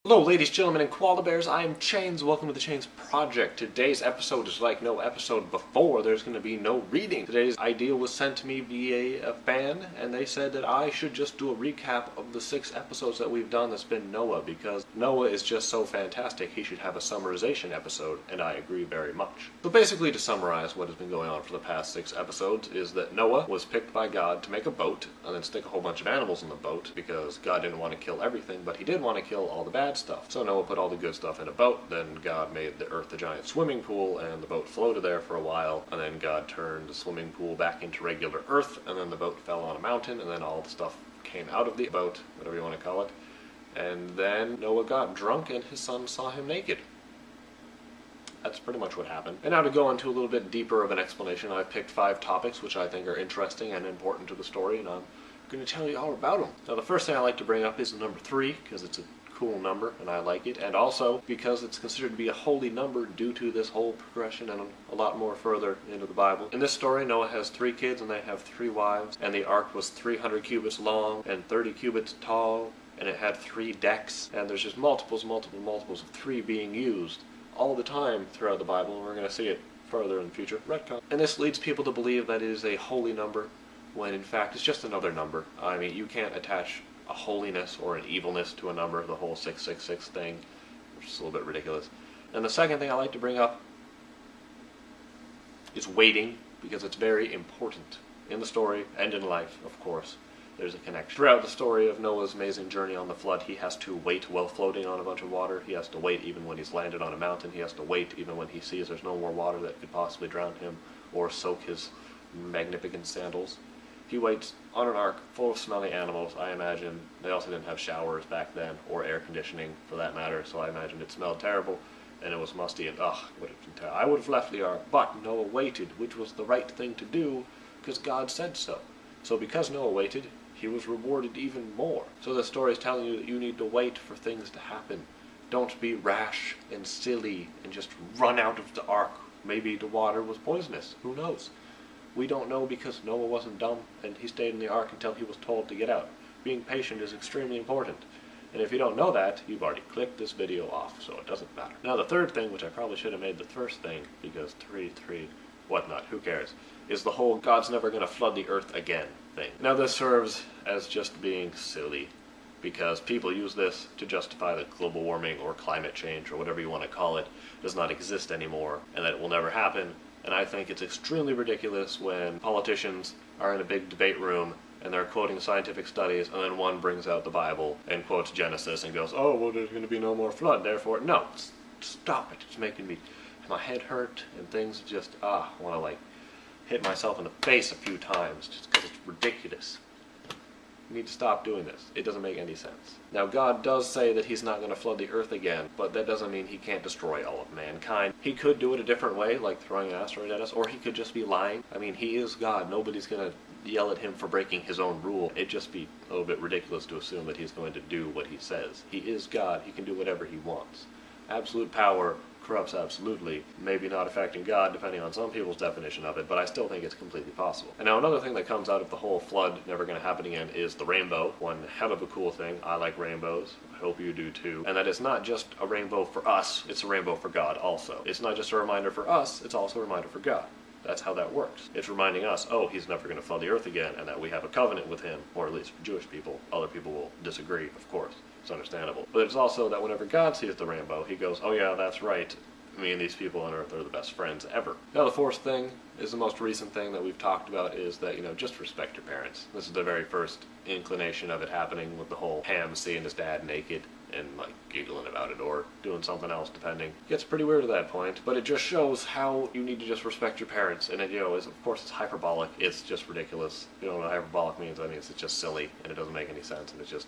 Hello ladies, gentlemen, and koala bears, I am Chains. Welcome to the Chains Project. Today's episode is like no episode before. There's going to be no reading. Today's idea was sent to me via a fan, and they said that I should just do a recap of the 6 episodes that we've done that's been Noah, because Noah is just so fantastic. He should have a summarization episode, and I agree very much. So basically, to summarize what has been going on for the past 6 episodes is that Noah was picked by God to make a boat, and then stick a whole bunch of animals in the boat, because God didn't want to kill everything, but he did want to kill all the bad stuff. So Noah put all the good stuff in a boat, then God made the earth a giant swimming pool, and the boat floated there for a while, and then God turned the swimming pool back into regular earth, and then the boat fell on a mountain, and then all the stuff came out of the boat, whatever you want to call it, and then Noah got drunk and his son saw him naked. That's pretty much what happened. And now to go into a little bit deeper of an explanation, I've picked 5 topics which I think are interesting and important to the story, and I'm going to tell you all about them. Now the first thing I like to bring up is the number 3, because it's a cool number and I like it, and also because it's considered to be a holy number due to this whole progression and a lot more further into the Bible. In this story, Noah has 3 kids and they have 3 wives, and the ark was 300 cubits long and 30 cubits tall, and it had 3 decks, and there's just multiples of 3 being used all the time throughout the Bible, and we're going to see it further in the future. Retcon. And this leads people to believe that it is a holy number, when in fact it's just another number. I mean, you can't attach a holiness or an evilness to a number, the whole 666 thing, which is a little bit ridiculous. And the second thing I like to bring up is waiting, because it's very important in the story and in life, of course. There's a connection. Throughout the story of Noah's amazing journey on the flood, he has to wait while floating on a bunch of water. He has to wait even when he's landed on a mountain. He has to wait even when he sees there's no more water that could possibly drown him or soak his magnificent sandals. He waits on an ark full of smelly animals. I imagine they also didn't have showers back then, or air conditioning for that matter, so I imagine it smelled terrible and it was musty, and I would have left the ark, but Noah waited, which was the right thing to do because God said so. So because Noah waited, he was rewarded even more. So the story is telling you that you need to wait for things to happen. Don't be rash and silly and just run out of the ark. Maybe the water was poisonous. Who knows? We don't know, because Noah wasn't dumb and he stayed in the ark until he was told to get out. Being patient is extremely important. And if you don't know that, you've already clicked this video off, so it doesn't matter. Now the third thing, which I probably should have made the first thing, because 3, whatnot, who cares, is the whole God's never going to flood the earth again thing. Now this serves as just being silly, because people use this to justify that global warming or climate change or whatever you want to call it does not exist anymore and that it will never happen. And I think it's extremely ridiculous when politicians are in a big debate room and they're quoting scientific studies, and then one brings out the Bible and quotes Genesis and goes, oh, well, there's going to be no more flood, therefore, no, stop it. It's making my head hurt, and things just, I want to like hit myself in the face a few times just because it's ridiculous. You need to stop doing this. It doesn't make any sense. Now God does say that he's not going to flood the earth again, but that doesn't mean he can't destroy all of mankind. He could do it a different way, like throwing an asteroid at us, or he could just be lying. I mean, he is God. Nobody's going to yell at him for breaking his own rule. It'd just be a little bit ridiculous to assume that he's going to do what he says. He is God. He can do whatever he wants. Absolute power corrupts absolutely, maybe not affecting God depending on some people's definition of it, but I still think it's completely possible. And now another thing that comes out of the whole flood never going to happen again is the rainbow. One hell of a cool thing. I like rainbows. I hope you do too. And that it's not just a rainbow for us, it's a rainbow for God also. It's not just a reminder for us, it's also a reminder for God. That's how that works. It's reminding us, oh, he's never going to flood the earth again, and that we have a covenant with him, or at least for Jewish people. Other people will disagree, of course. It's understandable. But it's also that whenever God sees the rainbow, he goes, oh yeah, that's right. Me and these people on earth are the best friends ever. Now the fourth thing is the most recent thing that we've talked about, is that, just respect your parents. This is the very first inclination of it happening with the whole Ham seeing his dad naked and like giggling about it or doing something else depending. It gets pretty weird at that point, but it just shows how you need to just respect your parents. And it, is, of course it's hyperbolic. It's just ridiculous. If you don't know what hyperbolic means, I mean it's just silly and it doesn't make any sense, and it's just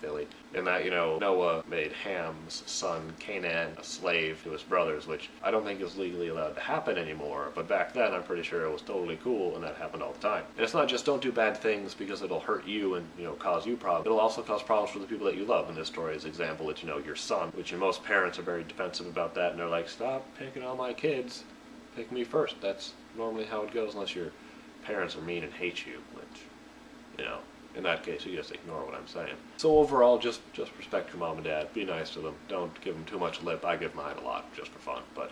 Philly. And that, Noah made Ham's son Canaan a slave to his brothers, which I don't think is legally allowed to happen anymore, but back then I'm pretty sure it was totally cool, and that happened all the time. And it's not just don't do bad things because it'll hurt you and, cause you problems. It'll also cause problems for the people that you love. In this story, as example, it's, your son, which most parents are very defensive about that, and they're like, stop picking on my kids. Pick me first. That's normally how it goes, unless your parents are mean and hate you, which, In that case, you just ignore what I'm saying. So overall, just respect your mom and dad. Be nice to them. Don't give them too much lip. I give mine a lot just for fun, but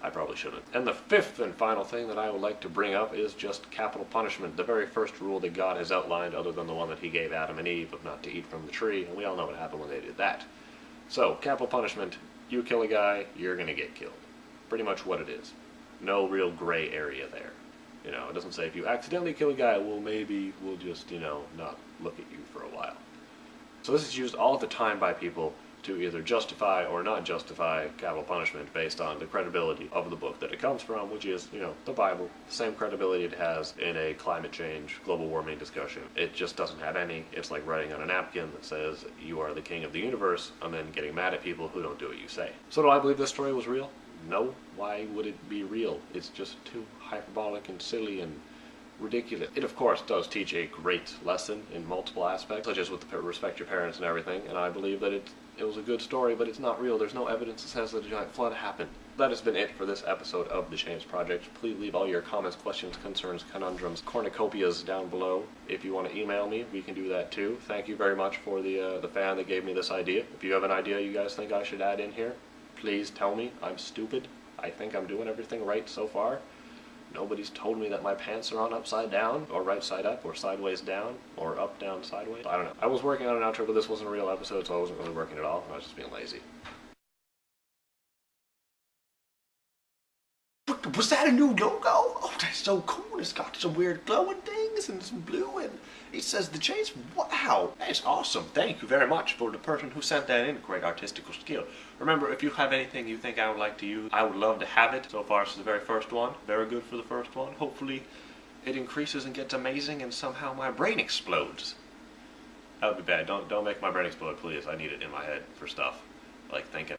I probably shouldn't. And the fifth and final thing that I would like to bring up is just capital punishment. The very first rule that God has outlined, other than the one that he gave Adam and Eve of not to eat from the tree, and we all know what happened when they did that. So, capital punishment, you kill a guy, you're going to get killed. Pretty much what it is. No real gray area there. You know, it doesn't say if you accidentally kill a guy, well, maybe we'll just, you know, not look at you for a while. So this is used all the time by people to either justify or not justify capital punishment based on the credibility of the book that it comes from, which is, you know, the Bible. The same credibility it has in a climate change, global warming discussion. It just doesn't have any. It's like writing on a napkin that says, you are the king of the universe, and then getting mad at people who don't do what you say. So do I believe this story was real? No. Why would it be real? It's just too hyperbolic and silly and ridiculous. It of course does teach a great lesson in multiple aspects, such as with the respect your parents and everything, and I believe that it was a good story, but it's not real. There's no evidence that says that a giant flood happened. That has been it for this episode of The Chains Project. Please leave all your comments, questions, concerns, conundrums, cornucopias down below. If you want to email me, we can do that too. Thank you very much for the fan that gave me this idea. If you have an idea you guys think I should add in here, please tell me. I'm stupid. I think I'm doing everything right so far. Nobody's told me that my pants are on upside down, or right side up, or sideways down, or up, down, sideways. I don't know. I was working on an outro, but this wasn't a real episode, so I wasn't really working at all. I was just being lazy. Was that a new logo? Oh, that's so cool. It's got some weird glowing things and some blue, and it says The Chains. Wow, that's awesome. Thank you very much for the person who sent that in. Great artistical skill. Remember, if you have anything you think I would like to use, I would love to have it. So far, this is the very first one. Very good for the first one. Hopefully, it increases and gets amazing, and somehow my brain explodes. That would be bad. Don't make my brain explode, please. I need it in my head for stuff, like thinking.